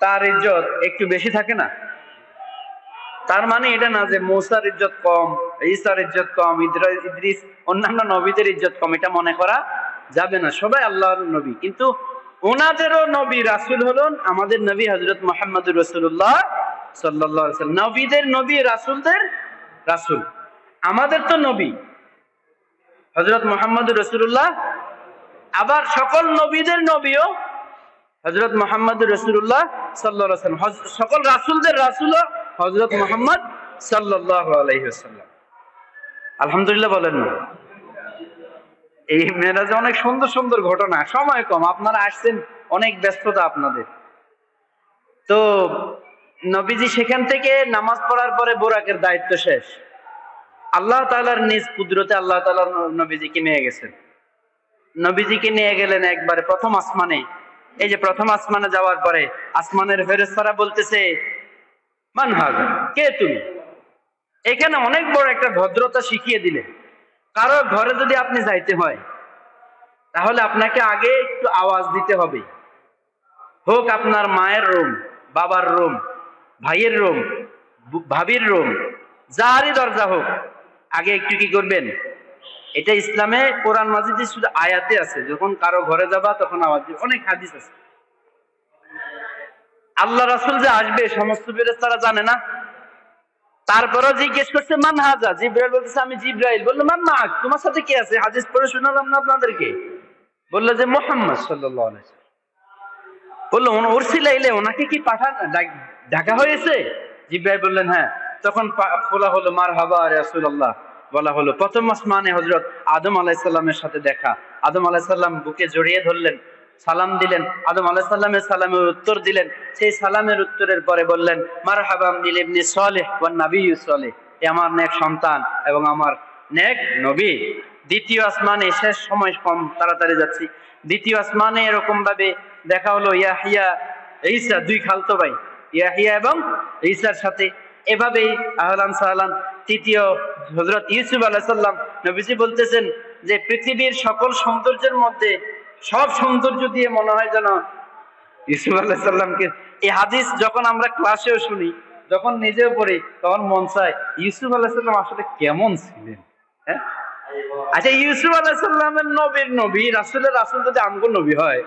তার ইজ্জত একটু বেশি থাকে না? তার মানে এটা না যে মূসার ইজ্জত কম, ঈসার ইজ্জত কম, ইদ্রিস অন্যান্য নবীদের ইজ্জত কম, এটা মনে করা যাবে না। সবাই আল্লাহর নবী, কিন্তু ওনাদেরও নবী রাসূল হলেন আমাদের নবী হযরত মুহাম্মদুর রাসূলুল্লাহ সাল্লাল্লাহু আলাইহি ওয়াসাল্লাম। নবীদের নবী, রাসূলদের রাসূল। আমাদের তো নবী হযরত মুহাম্মদুর রাসূলুল্লাহ, আবার সকল নবীদের নবীও হযরত মুহাম্মদুর রাসূলুল্লাহ সাল্লাল্লাহু আলাইহি ওয়াসাল্লাম, সকল রাসূলদের রাসূলও হযরত মুহাম্মদ সাল্লাল্লাহু আলাইহি ওয়াসাল্লাম। আলহামদুলিল্লাহ বলেন না? এই মেরাজে অনেক সুন্দর সুন্দর ঘটনা, সময় কম, আপনারা আসছেন, অনেক ব্যস্ততা আপনাদের। তো নবীজি সেখান থেকে নামাজ পড়ার পরে বোরাকের দায়িত্ব শেষ। আল্লাহ তাআলার নিজ কুদরতে আল্লাহ তাআলা নবীজিকে নিয়ে গেছেন। নবীজিকে নিয়ে গেলেন একবারে প্রথম আসমানে। এই যে প্রথম আসমানে যাওয়ার পরে আসমানের ফেরেশতারা বলতেছে, মান হাযা, কে তুমি? এখানে অনেক বড় একটা ভদ্রতা শিখিয়ে দিলেন। কারো ঘরে যদি আপনি যাইতে হয়, তাহলে আপনাকে আগে একটু আওয়াজ দিতে হবে। হোক আপনার মায়ের রুম, বাবার রুম, ভাইয়ের রুম, ভাবির রুম, যারই দরজা হোক, আগে একটু কি করবেন? এটা ইসলামে কোরআন মাজিদে শুধু আয়াতে আছে, যখন কারো ঘরে যাবা তখন আওয়াজ দিবে, অনেক হাদিস আছে। আল্লাহ রাসূল যে আসবে সমস্ত ফেরেশতারা জানে না। তারপরও জিজ্ঞেস করছে মান হাজা, জিবরাইল বলতেছে আমি জিবরাইল। বললো মান মাক, তোমার সাথে কে আছে? হাদিস পড়ে শোনালাম না আপনাদেরকে। বললো যে মুহাম্মদ সাল্লাল্লাহু আলাইহি ওয়াসাল্লাম। বললো উরসিলাইলে, ওনাকে কি ঢাকা হয়েছে? জিবরাইল বললেন হ্যাঁ। তখন বলা হলো মারহাবা রাসূলুল্লাহ, বলা হলো প্রথম আসমানে হযরত আদম আলাইহিস সালামের সাথে দেখা। আদম আলাইহিস সালাম বুকে জড়িয়ে ধরলেন, সালাম দিলেন, আদম আলাইহিস সালামের সালামের উত্তর দিলেন। সেই সালামের উত্তরের পরে বললেন, মারহাবাম বিল ইবনি সালেহ ওয়ান নাবিয়্যু সালেহ, এ আমার নেক সন্তান এবং আমার নেক নবী। দ্বিতীয় আসমানে, শেষ সময় কম তাড়াতাড়ি যাচ্ছি, দ্বিতীয় আসমানে এরকম ভাবে দেখা হলো ইয়াহিয়া ঈসা, দুই খালতো ভাই ইয়াহিয়া এবং ঈসার সাথে, এভাবেই আহলান সাহলান। তৃতীয় হযরত ইউসুফ আলাইহিস সালাম, নবীজি বলতেছেন যে পৃথিবীর সকল সৌন্দর্যের মধ্যে সব সৌন্দর্য দিয়ে মনে হয় যেন ইউসুফ আলাইহিস সালামকে। এই হাদিস যখন আমরা ক্লাসেও শুনি, যখন নিজেও পড়ি, তখন মন চায় ইউসুফ আলাইহিস সালাম আসলে কেমন ছিলেন। হ্যাঁ, আচ্ছা, ইউসুফ আলাইহিস সালামের নবীর নবী, রাসূলের রাসূল যদি আমগো নবী হয়,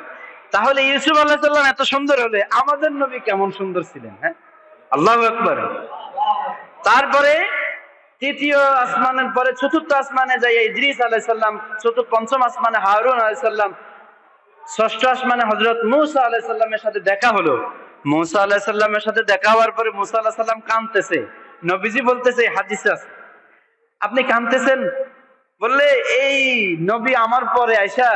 তাহলে ইউসুফ আলাইহিস সালাম এত সুন্দর হলে আমাদের নবী কেমন সুন্দর ছিলেন। হ্যাঁ, আল্লাহু আকবার। তারপরে তৃতীয় আসমানের পরে চতুর্থ আসমানে যাই ইদ্রিস আলাইহিস সালাম, পঞ্চম আসমানে হারুন আলাইহিস সালাম, ষষ্ঠ আসমানে হযরত মূসা আলাইহিস সালামের সাথে দেখা হলো। মূসা আলাইহিস সালামের সাথে দেখা হওয়ার পরে মূসা আলাইহিস সালাম কাঁদতেছে। নবীজি বলতেছে, হাদিসে আছে, আপনি কাঁদতেছেন? বললে, এই নবী আমার পরে আইসা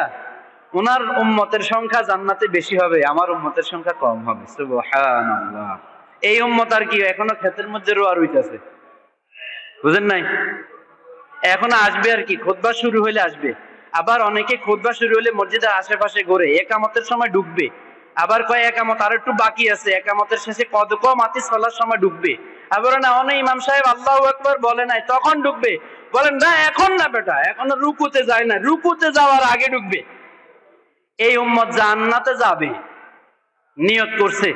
ওনার উম্মতের সংখ্যা জান্নাতে বেশি হবে, আমার উম্মতের সংখ্যা কম হবে। সুবহানাল্লাহ। এই উম্মত আর কি এখনো ক্ষেতের মধ্যে রোয়া রইতেছে, বুঝেন নাই? এখনো আসবে আর কি, খুতবা শুরু হইলে আসবে। আবার অনেকে খুতবা শুরু হলে মসজিদের আশেপাশে ঘুরে, একামতের সময় ঢুকবে, আবার কয় একামত আর একটু বাকি আছে, একামতের শেষে মাতি চলার সময় ঢুকবে। আবার না, অনেক ইমাম সাহেব আল্লাহু আকবার বলে নাই তখন ঢুকবে। বলেন না, এখন না বেটা, এখনো রুকুতে যায় না, রুকুতে যাওয়ার আগে ঢুকবে। এই উম্মত জান্নাতে যাবে, নিয়ত করছে।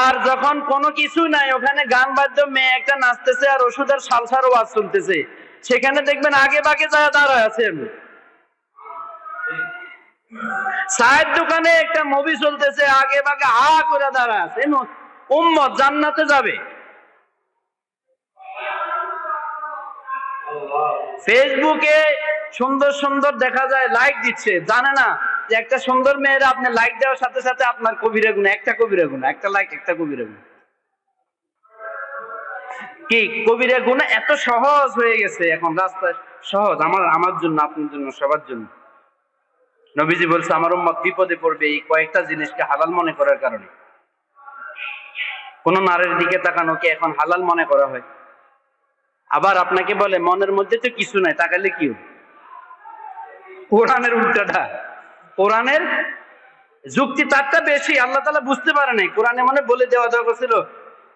আর যখন কোনো কিছু নাই, ওখানে গান বাদ্য, মেয়ে একটা নাচতেছে আর ওষুধের সালসার ওয়াজ চলতেছে, সেখানে দেখবেন আগে বাগে যায় দাঁড়ায় আছেন। চায়ের দোকানে একটা মুভি চলতেছে, আগে বাগে হা করে দাঁড়ায় আছে। উম্মত জান্নাতে যাবে। ফেসবুকে সুন্দর সুন্দর দেখা যায়, লাইক দিচ্ছে, জানে না যে একটা সুন্দর মেয়েরা আপনি লাইক দেওয়ার সাথে সাথে আপনার কবিরা গুনাহ, একটা কবিরা গুনাহ, একটা লাইক একটা কবিরা গুনাহ। কি কবিরা গুনাহ এত সহজ হয়ে গেছে এখন, রাস্তায় সহজ, আমার জন্য, আপনার জন্য, সবার জন্য। নবীজি বলছে আমার উম্মত বিপদে পড়বে এই কয়েকটা জিনিসকে হালাল মনে করার কারণে। কোন নারীর দিকে তাকানোকে এখন হালাল মনে করা হয়। আবার আপনাকে বলে মনের মধ্যে তো কিছু নাই, তাকালে কি হবে? কোরআনের উল্টাটা, কোরআনের যুক্তি তারটা বেশি। আল্লাহ তাআলা বুঝতে পারে নাই, কোরআনে মানে বলে দেওয়া দরকার ছিল,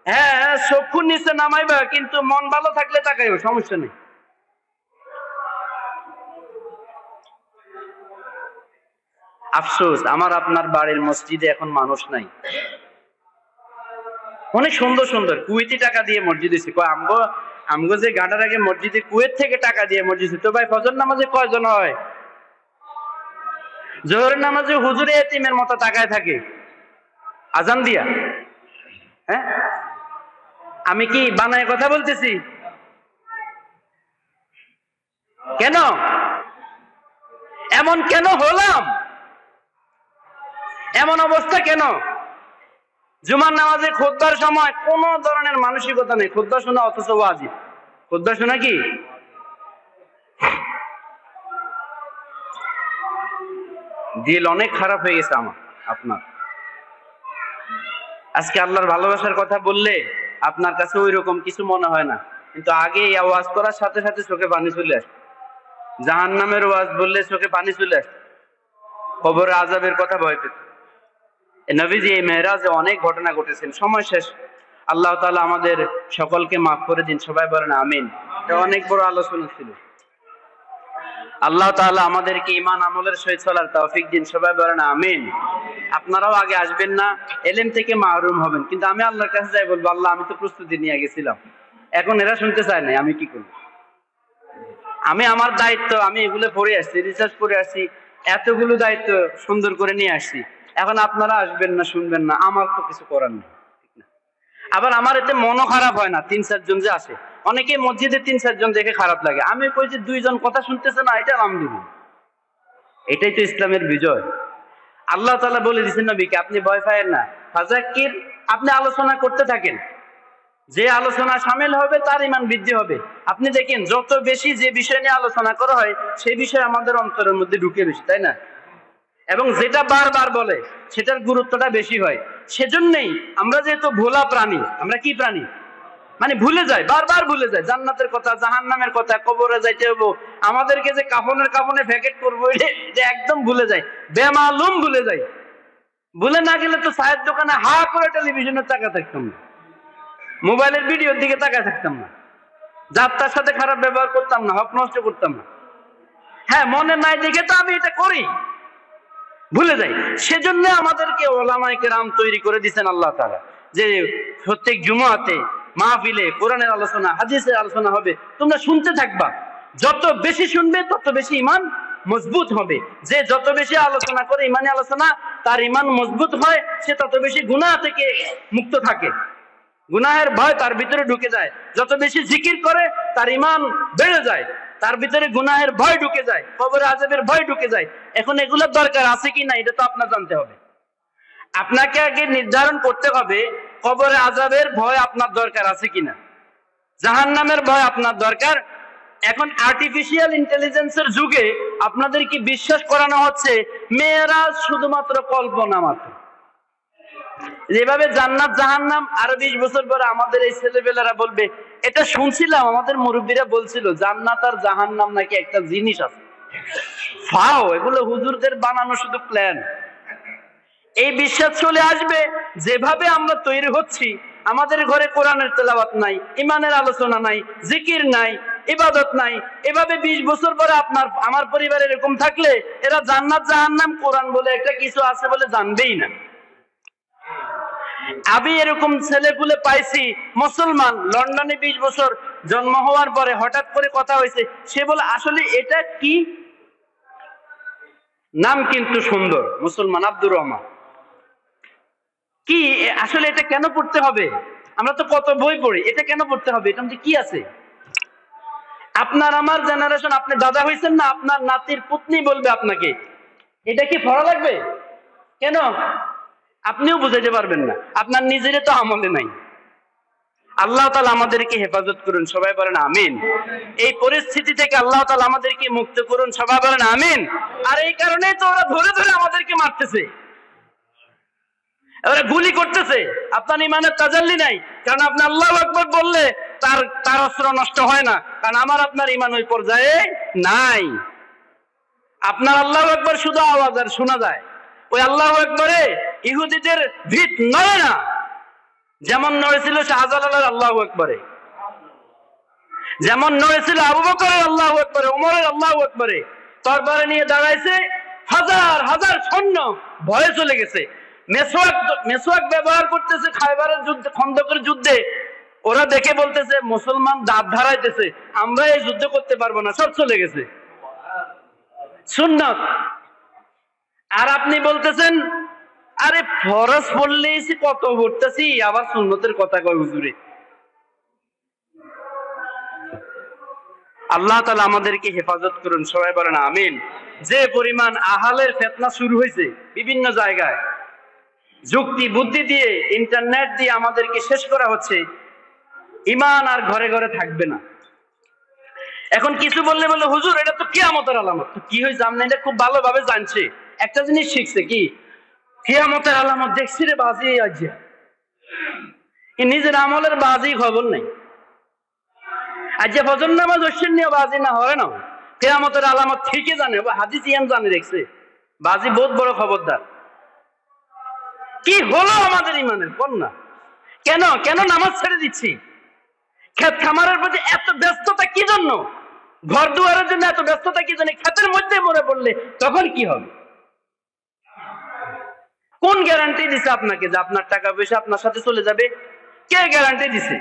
হ্যাঁ চক্ষুর নিচে নামাইবা, কিন্তু মন ভালো থাকলে তাকাইও, সমস্যা নেই। আফসোস, আমার আপনার বাড়ির মসজিদে এখন মানুষ নাই। অনেক সুন্দর সুন্দর কুয়েতি টাকা দিয়ে মসজিদ হয়েছে। আমগো যে গাঁটার আগে মসজিদে কুয়েত থেকে টাকা দিয়ে মসজিদ, তো ভাই ফজর নামাজে কয়জন হয়? জোহরের নামাজে হুজুরে এতিমের মতো তাকায় থাকে আজান দিয়া। হ্যাঁ, আমি কি বানায় কথা বলতেছি? কেন এমন কেন হলাম? এমন অবস্থা কেন? জুমার নামাজে খুতবার সময় কোন ধরনের মানসিকতা নেই, খুতবা শোনা অথচ ওয়াজিব। খুতবা শোনা কি? দিল অনেক খারাপ হয়ে গেছে আমার আপনার। আজকে আল্লাহর ভালোবাসার কথা বললে আপনার কাছে ওই রকম কিছু মনে হয় না, কিন্তু আগে এই আওয়াজ করার সাথে সাথে চোখে পানি চলে আসে। জাহান্নামের ওয়াজ বললে চোখে পানি চলে আসে, কবরে আযাবের কথা ভয় পেত। নবীজি এই মেরাজে অনেক ঘটনা ঘটেছেন। সময় শেষ, আল্লাহ তাআলা আমাদের সকলকে মাফ করে দিন, সবাই বলেন আমিন। এটা অনেক বড় আলোচনা ছিল। আল্লাহ তাআলা আমাদেরকে ঈমান আমলের সহিত চলার তৌফিক দিন, সবাই বলেন আমিন। আপনারাও আগে আসবেন না, ইলম থেকে মাহরুম হবেন, কিন্তু আমি আল্লাহর কাছে যাই বলবো, আল্লাহ আমি তো প্রস্তুতি নিয়ে গেছিলাম, এখন এরা শুনতে চায় না, আমি কি করব? আমি আমার দায়িত্ব, আমি এগুলো পড়ে আসছি, রিসার্চ করে আসছি, এতগুলো দায়িত্ব সুন্দর করে নিয়ে আসছি। এখন আপনারা আসবেন না, শুনবেন না, আমার তো কিছু করার নেই। আবার আমার এতে মনও খারাপ হয় না, ৩-৪ জন যে আসে, অনেকে মসজিদে ৩-৪ জন দেখে খারাপ লাগে। আমি কই যে 2 জন কথা শুনতেছে না, এটা আলহামদুলিল্লাহ, এটাই তো ইসলামের বিজয়। আল্লাহ তাআলা বলে দিয়েছেন নবীকে, আপনি ভয় পায়েন না, ফাযাক্কির, আপনি আলোচনা করতে থাকেন, যে আলোচনা সামিল হবে তার ঈমান বৃদ্ধি হবে। আপনি দেখেন যত বেশি যে বিষয় নিয়ে আলোচনা করা হয় সেই বিষয় আমাদের অন্তরের মধ্যে ঢুকে বেশি, তাই না? এবং যেটা বারবার বলে সেটার গুরুত্বটা বেশি হয়। সেজন্যই আমরা যেহেতু ভোলা প্রাণী, আমরা কি প্রাণী, মানে ভুলে যায়, বারবার ভুলে যায় জান্নাতের কথা, জাহান্নামের কথা, কবরে যাইতে হবো, আমাদেরকে যে কাফনে প্যাকেট করবো, এটা একদম ভুলে যায়, বেমালুম ভুলে যায়। ভুলে না গেলে তো চায়ের দোকানে হা করে টেলিভিশনের তাকা থাকতাম না, মোবাইলের ভিডিওর দিকে তাকায় থাকতাম না, যাত্রার সাথে খারাপ ব্যবহার করতাম না, হক নষ্ট করতাম না। হ্যাঁ, মনে নাই দেখে তো আমি এটা করি, ভুলে যাই। সেজন্য আমাদেরকে ওলামায়ে কেরাম তৈরি করে দিয়েছেন আল্লাহ তাআলা, যে প্রত্যেক জুমাতে মাহফিলে কোরআনের আলোচনা, হাদিসের আলোচনা হবে, তোমরা শুনতে থাকবা। যত বেশি শুনবে তত বেশি ঈমান মজবুত হবে। যে যত বেশি আলোচনা করে, ঈমানী আলোচনা, তার ঈমান মজবুত হয়, সে তত বেশি গুনাহ থেকে মুক্ত থাকে, গুনাহের ভয় তার ভিতরে ঢুকে যায়। যত বেশি জিকির করে তার ঈমান বেড়ে যায়, তার ভিতরে গুনাহের ভয় ঢুকে যায়, কবরে আযাবের ভয় ঢুকে যায়। এখন এগুলোর দরকার আছে কি না এটা তো আপনার জানতে হবে। আপনাকে আগে নির্ধারণ করতে হবে কবরে আযাবের ভয় আপনার দরকার আছে কিনা, জাহান্নামের ভয় আপনার দরকার। এখন আর্টিফিশিয়াল ইন্টেলিজেন্সের যুগে আপনাদেরকে বিশ্বাস করানো হচ্ছে মেয়েরা শুধুমাত্র কল্পনা মাত্র। যেভাবে জান্নাত জাহান্নাম আরো 20 বছর পরে আমাদের এই ছেলেবেলারা বলবে, এটা শুনছিলাম আমাদের মুরব্বীরা বলছিল জান্নাত আর জাহান্নাম নাকি একটা জিনিস আছে। ফাও, এগুলো হুজুরদের বানানো শুধু প্ল্যান। এই বিশ্বাস চলে আসবে যেভাবে আমরা তৈরি হচ্ছি। আমাদের ঘরে কোরআনের তেলাওয়াত নাই, ঈমানের আলোচনা নাই, জিকির নাই, ইবাদত নাই। এভাবে 20 বছর পরে আপনার আমার পরিবার এরকম থাকলে এরা জান্নাত জাহান্নাম কোরআন বলে একটা কিছু আছে বলে জানবেই না। আমি এরকম ছেলেপুলে পাইছি, মুসলমান, লন্ডনে 20 বছর জন্ম হওয়ার পরে হঠাৎ করে কথা হয়েছে, সে বলে আসলে এটা কি, নাম কিন্তু সুন্দর, মুসলমান, আব্দুর রহমান। কি আসলে এটা কেন পড়তে হবে? আমরা তো কত বই পড়ি, এটা কেন পড়তে হবে, এটা কি আছে? আপনার আমার জেনারেশন, আপনি দাদা হয়েছেন না, আপনার নাতির পুতনি বলবে আপনাকে এটা কি পড়া লাগবে কেন, আপনিও বুঝাইতে পারবেন না, আপনার নিজেরই তো আমলে নাই। আল্লাহ তাআলা আমাদেরকে হেফাজত করুন, সবাই বলেন আমিন। এই পরিস্থিতি থেকে আল্লাহ তাআলা আমাদেরকে মুক্ত করুন, সবাই বলেন আমিন। আর এই কারণেই তো ওরা ধরে ধরে আমাদেরকে মারতেছে, ওরা গুলি করতেছে। আপনার ঈমানের তাজাল্লি নাই, কারণ আপনি আল্লাহু আকবার বললে তার অস্ত্র নষ্ট হয় না, কারণ আমার আপনার ঈমান ওই পর্যায়ে নাই। আপনার আল্লাহু আকবার শুধু আওয়াজ আর শোনা যায়, ওই আল্লাহু আকবারে ইহুদিদের ভিত নড়ে না, যেমন নড়েছিল শাহজালালের আল্লাহু আকবারে, যেমন নড়েছিল আবু বকরের আল্লাহু আকবারে, ওমরের আল্লাহু আকবারে। তরবারি নিয়ে দাঁড়াইছে, হাজার হাজার সৈন্য ভয়ে চলে গেছে। মেসওয়াক ব্যবহার করতেছে খায়বারের যুদ্ধে, খন্দকের যুদ্ধে। ওরা দেখে বলতেছে মুসলমান দাঁত ধারাইতেছে, আমরা এই যুদ্ধ করতে পারবো না, সব চলে গেছে। সুন্নাত। আর আপনি বলতেছেন আরে ফরজ পড়লেই কত পড়তেছি, আবার সুন্নতের কথা কয় হুজুরে। আল্লাহ তাআলা আমাদেরকে হেফাজত করুন, সবাই বলেন আমিন। যে পরিমাণ আহালের ফিতনা শুরু হয়েছে বিভিন্ন জায়গায়, যুক্তি বুদ্ধি দিয়ে, ইন্টারনেট দিয়ে আমাদেরকে শেষ করা হচ্ছে, ঈমান আর ঘরে ঘরে থাকবে না। এখন কিছু বললে বলে হুজুর এটা তো কিয়ামতের আলামত। তো কি হয়েছে, আপনি এটা খুব ভালোভাবে জানছে, একটা জিনিস শিখছে কি, কিয়ামতের আলামত দেখছি রে বাজি, আজ নিজের আমলের বাজি খবর নেই। আজ ফজর নামাজ ঐশ্বর নিয়ে বাজি না হয় না, কিয়ামতের আলামত ঠিকই জানে, হাদিস ইয়াম জানে দেখছে, বাজি বহুত বড় খবরদার। কি হলো আমাদের ইমানের কন্যা, কেন কেন নামাজ ছেড়ে দিচ্ছি? ক্ষেত খামারের প্রতি এত ব্যস্ততা কি জন্য? ঘর দুয়ারের জন্য এত ব্যস্ততা কি জন্য? ক্ষেতের মধ্যে মরে পড়লে তখন কি হবে? কোন গ্যারান্টি দিছে আপনাকে যে আপনার টাকা পয়সা আপনার সাথে চলে যাবে? কে গ্যারান্টি দিছে?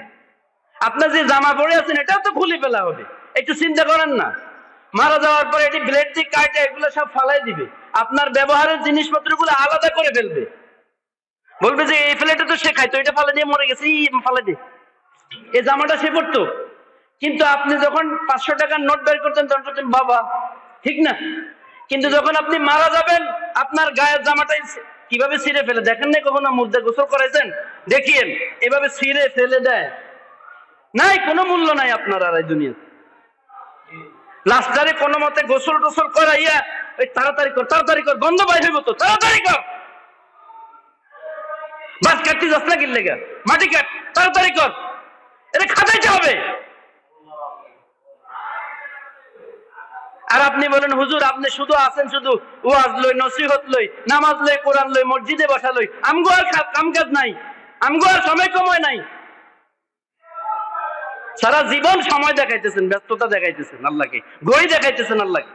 আপনার যে জামা পরে আছেন এটাও তো খুলে ফেলা হবে, একটু চিন্তা করেন না। মারা যাওয়ার পরে এটি ব্লেড দিয়ে কাটে এগুলো সব ফালাই দিবে, আপনার ব্যবহারের জিনিসপত্র গুলো আলাদা করে ফেলবে, বলবে যে এই ফ্লেটে তো সে খাইতো, এটা ফালাই দিয়ে মরে গেছে, ফালাই দিয়ে এই জামাটা সে পড়তো। কিন্তু আপনি যখন 500 টাকার নোট বের করতেন তখন বলতেন বাবা, ঠিক না? কিন্তু যখন আপনি মারা যাবেন আপনার গায়ের জামাটাই কিভাবে ছিঁড়ে ফেলে, দেখেন না কখনো মুর্দা গোসল করাইছেন? দেখিয়েন এভাবে ছিঁড়ে ফেলে দেয়, নাই, কোনো মূল্য নাই আপনার আর এই দুনিয়াতে। লাস্টারে কোনো মতে গোসল টোসল করাইয়া ওই তাড়াতাড়ি কর, বন্ধ বাইর হইব তো, তাড়াতাড়ি কর, বাস কাটতে যাস না কিনলে গা, মাটি কাট, তাড়াতাড়ি কর, এটা খাটাইতে হবে। আর আপনি বলেন হুজুর আপনি শুধু আছেন শুধু ওয়াজ লই, নসিহত লই, নামাজ লই, কোরআন লই, মসজিদে বসা লই, আমগো আর কাম কাজ নাই, আমগো আর সময় কময় নাই। সারা জীবন সময় দেখাইতেছেন, ব্যস্ততা দেখাইতেছেন আল্লাহকে, ঘড়ি দেখাইতেছেন আল্লাহকে।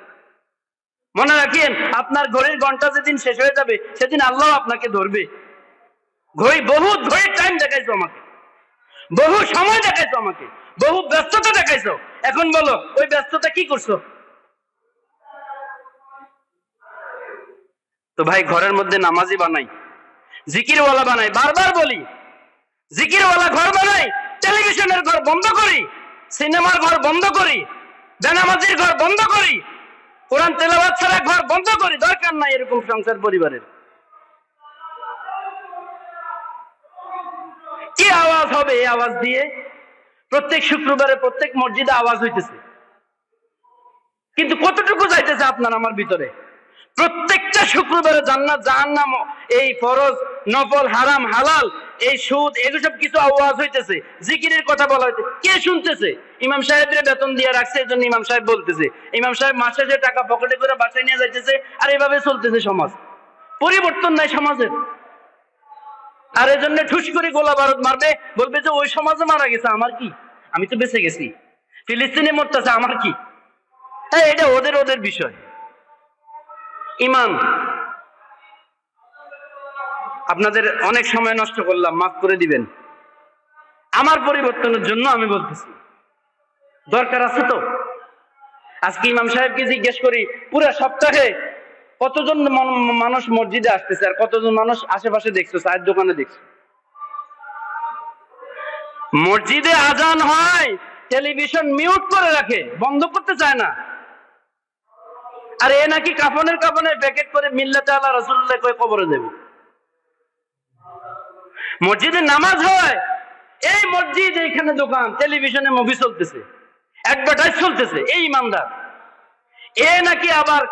মনে রাখেন আপনার ঘড়ির ঘন্টা যেদিন শেষ হয়ে যাবে সেদিন আল্লাহ আপনাকে ধরবে। বহুত ঘড়ির টাইম দেখাইছো আমাকে, বহু সময় দেখাইছো আমাকে, বহু ব্যস্ততা দেখাইছো, এখন বলো ওই ব্যস্ততা কি করছো? তো ভাই ঘরের মধ্যে নামাজি বানাই, জিকিরওয়ালা বানাই, বারবার বলি জিকিরওয়ালা ঘর বানাই, টেলিভিশনের ঘর বন্ধ করি, সিনেমার ঘর বন্ধ করি, বেনামাজির ঘর বন্ধ করি, কোরআন তেলাওয়াত ছাড়া ঘর বন্ধ করি। দরকার নাই এরকম সংসার পরিবারের। কি আওয়াজ হবে এই আওয়াজ দিয়ে? প্রত্যেক শুক্রবারে প্রত্যেক মসজিদে আওয়াজ হইতেছে, কিন্তু কতটুকু যাইতেছে আপনার আমার ভিতরে? প্রত্যেকটা শুক্রবারে জান্নাত জাহান্নাম, এই ফরজ নফল, হারাম হালাল, এই সুদ, এগুলো সব কিছু আওয়াজ হইতেছে, জিকিরের কথা বলা হইতেছে। কে শুনতেছে? ইমাম সাহেবের বেতন দিয়ে রাখছে, এই জন্য ইমাম সাহেব বলতেছে। ইমাম সাহেব মাসে যে টাকা পকেটে করে বাসায় নিয়ে যাইতেছে, আর এভাবে চলতেছে সমাজ। পরিবর্তন নাই সমাজের। আর এই জন্য ঠুস করে গোলা বারুদ মারবে, বলবে যে ওই সমাজে মারা গেছে, আমার কি, আমি তো বেঁচে গেছি, ফিলিস্তিনে মরতেছে, আমার কি। হ্যাঁ, এটা ওদের বিষয়। ইমান, আপনাদের অনেক সময় নষ্ট করলাম, মাফ করে দিবেন। আমার পরিবর্তনের জন্য আমি বলতেছি, দরকার আছে তো। আজকে ইমাম সাহেবকে জিজ্ঞেস করি, পুরো সপ্তাহে কতজন মানুষ মসজিদে আসতেছে আর কতজন মানুষ আশেপাশে দেখছো, চায়ের দোকানে দেখছো? মসজিদে আজান হয়, টেলিভিশন মিউট করে রাখে, বন্ধ করতে চায় না। আর এ নাকি কাফনের প্যাকেট করে মিল্লাতে আল্লাহ রাসূলুল্লাহ কয়ে কবরে দেবে। মসজিদে নামাজ হয়, এই মসজিদ, এইখানে দোকান, টেলিভিশনে মুভি চলতেছে, অ্যাডভার্টাইজ চলতেছে, এই ইমানদার। এ নাকি আবার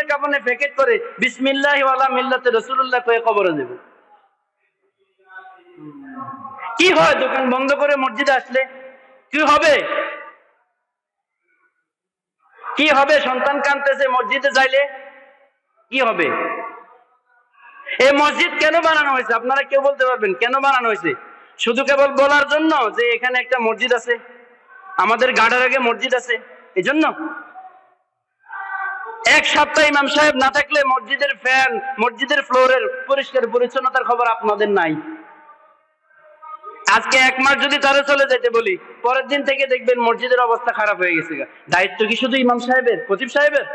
কাফনে প্যাকেট করে বিসমিল্লাহি ওয়ালা মিল্লাতে রাসূলুল্লাহ কয়ে কবরে দেবে। কি হয় দোকান বন্ধ করে মসজিদে আসলে? কি হবে? কি হবে? সন্তান কাঁদতেছে মসজিদে যাইলে কি হবে? এই মসজিদ কেন বানানো হয়েছে আপনারা কেউ বলতে পারবেন? কেন বানানো হয়েছে? শুধু কেবল বলার জন্য যে এখানে একটা মসজিদ আছে, আমাদের গাড়ার আগে মসজিদ আছে, এই জন্য? এক সপ্তাহ ইমাম সাহেব না থাকলে মসজিদের ফ্যান, মসজিদের ফ্লোরের পরিষ্কার পরিচ্ছন্নতার খবর আপনাদের নাই। আজকে এক মাস যদি তারা চলে যেতে বলি, পরের দিন থেকে দেখবেন মসজিদের অবস্থা খারাপ হয়ে গেছে। দায়িত্ব কি শুধু ইমাম সাহেবের, খতিব সাহেবের?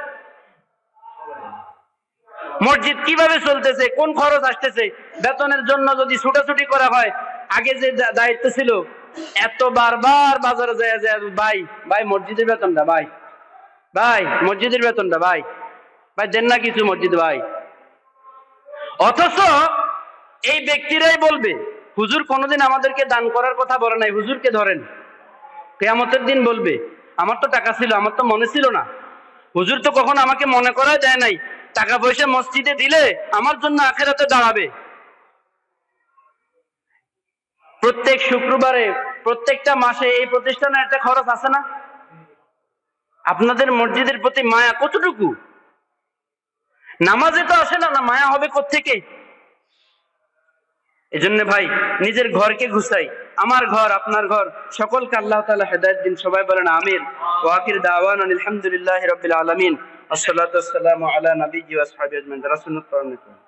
মসজিদ কিভাবে চলতেছে, কোন খরচ আসতেছে, বেতনের জন্য যদি ছুটাছুটি করা হয়, আগে যে দায়িত্ব ছিল, এত বারবার বাজারে যায় ভাই মসজিদের বেতনটা, ভাই মসজিদের বেতনটা, ভাই দেন না কিছু মসজিদ ভাই। অথচ এই ব্যক্তিরাই বলবে হুজুর কোনোদিন আমাদেরকে দান করার কথা বলে নাই, হুজুরকে ধরেন। কিয়ামতের দিন বলবে আমার তো টাকা ছিল, আমার তো মনে ছিল না, হুজুর তো কখনো আমাকে মনে করা যায় নাই, টাকা পয়সা মসজিদে দিলে আমার জন্য আখিরাতে দাঁড়াবে। প্রত্যেক শুক্রবারে, প্রত্যেকটা মাসে এই প্রতিষ্ঠানে একটা খরচ আছে না? আপনাদের মসজিদের প্রতি মায়া কতটুকু? নামাজে তো আসে না, মায়া হবে কোত্থেকে? এজন্য ভাই নিজের ঘরকে গুছাই, আমার ঘর আপনার ঘর, সকলকে আল্লাহ তাআলা হেদায়েত দিন। সবাই বলেন আমিন। ওয়া আখির দাওয়ানা আলহামদুলিল্লাহি রাব্বিল আলামিন। আসসালাতু ওয়াসসালামু আলা নাবিয়্যি ওয়া আসহাবিহি আজমাইন। যারা সুন্নাত পালন করেন।